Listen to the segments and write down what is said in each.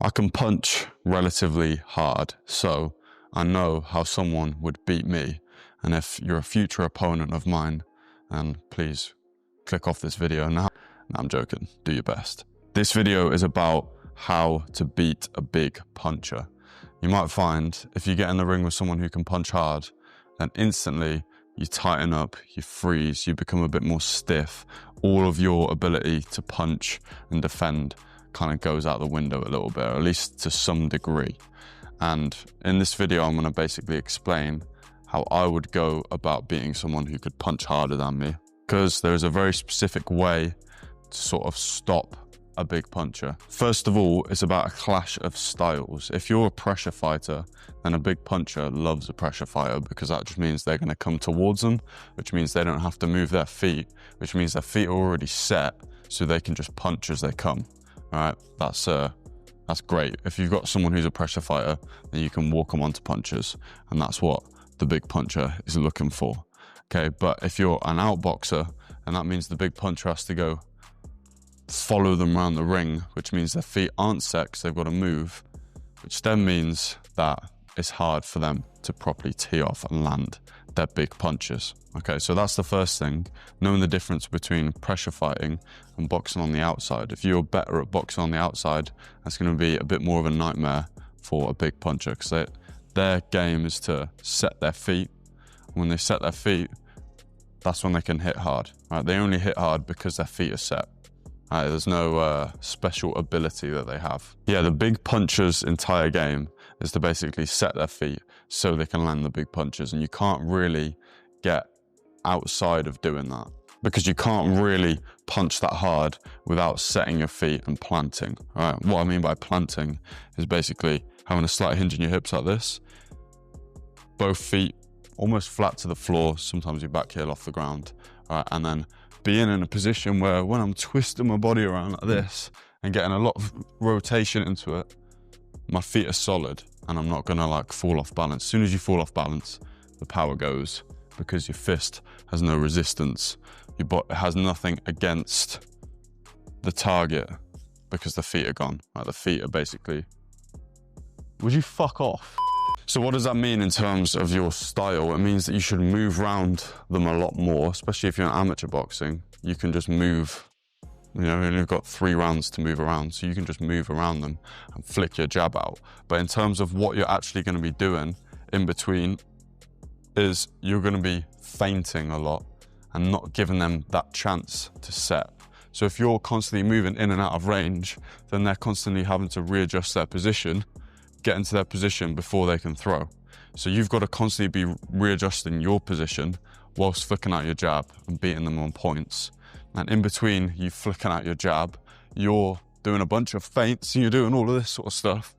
I can punch relatively hard, so I know how someone would beat me. And if you're a future opponent of mine, then please click off this video now. No, I'm joking, do your best. This video is about how to beat a big puncher. You might find if you get in the ring with someone who can punch hard, then instantly you tighten up, you freeze, you become a bit more stiff. All of your ability to punch and defend kind of goes out the window a little bit, or at least to some degree. And in this video, I'm going to basically explain how I would go about beating someone who could punch harder than me, because there's a very specific way to sort of stop a big puncher. First of all, it's about a clash of styles. If you're a pressure fighter, then a big puncher loves a pressure fighter, because that just means they're going to come towards them, which means they don't have to move their feet, which means their feet are already set, so they can just punch as they come. All right, that's great. If you've got someone who's a pressure fighter, then you can walk them onto punches, and that's what the big puncher is looking for. Okay, but if you're an outboxer, and that means the big puncher has to go follow them around the ring, which means their feet aren't set because they've got to move, which then means that it's hard for them to properly tee off and land their big punches. Okay, so that's the first thing, knowing the difference between pressure fighting and boxing on the outside. If you're better at boxing on the outside, that's going to be a bit more of a nightmare for a big puncher, because their game is to set their feet. When they set their feet, that's when they can hit hard. Right? They only hit hard because their feet are set. There's no special ability that they have. Yeah, the big puncher's entire game is to basically set their feet so they can land the big punches, and you can't really get outside of doing that, because you can't really punch that hard without setting your feet and planting. All right, what I mean by planting is basically having a slight hinge in your hips like this, both feet almost flat to the floor, sometimes your back heel off the ground, all right, and then being in a position where when I'm twisting my body around like this and getting a lot of rotation into it, my feet are solid and I'm not gonna like fall off balance. As soon as you fall off balance, the power goes, because your fist has no resistance. Your body has nothing against the target because the feet are gone. Like the feet are basically, would you fuck off? So what does that mean in terms of your style? It means that you should move around them a lot more, especially if you're in amateur boxing. You can just move, you know, you've got 3 rounds to move around, so you can just move around them and flick your jab out. But in terms of what you're actually going to be doing in between, is you're going to be feinting a lot and not giving them that chance to set. So if you're constantly moving in and out of range, then they're constantly having to readjust their position, get into their position before they can throw. So you've got to constantly be readjusting your position whilst flicking out your jab and beating them on points. And in between you flicking out your jab, you're doing a bunch of feints and you're doing all of this sort of stuff.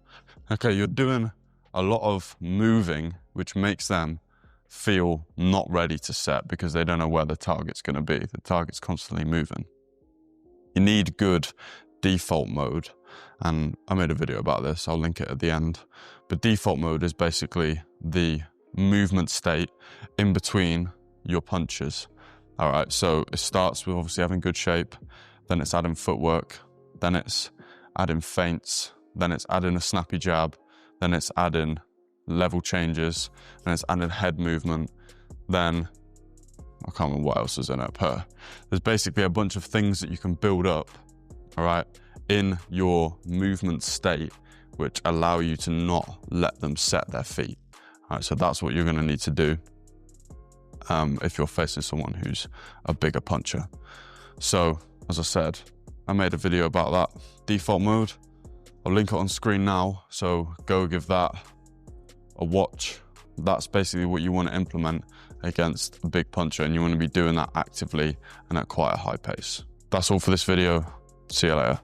Okay, you're doing a lot of moving, which makes them feel not ready to set because they don't know where the target's going to be. The target's constantly moving. You need good default mode, and I made a video about this, I'll link it at the end. But default mode is basically the movement state in between your punches. All right, so it starts with obviously having good shape, then it's adding footwork, then it's adding feints, then it's adding a snappy jab, then it's adding level changes, then it's adding head movement, then I can't remember what else is in it, but there's basically a bunch of things that you can build up, all right, in your movement state, which allow you to not let them set their feet. All right, so that's what you're going to need to do if you're facing someone who's a bigger puncher. So, as I said, I made a video about that default mode. I'll link it on screen now, so go give that a watch. That's basically what you want to implement against a big puncher, and you want to be doing that actively and at quite a high pace. That's all for this video. See you later.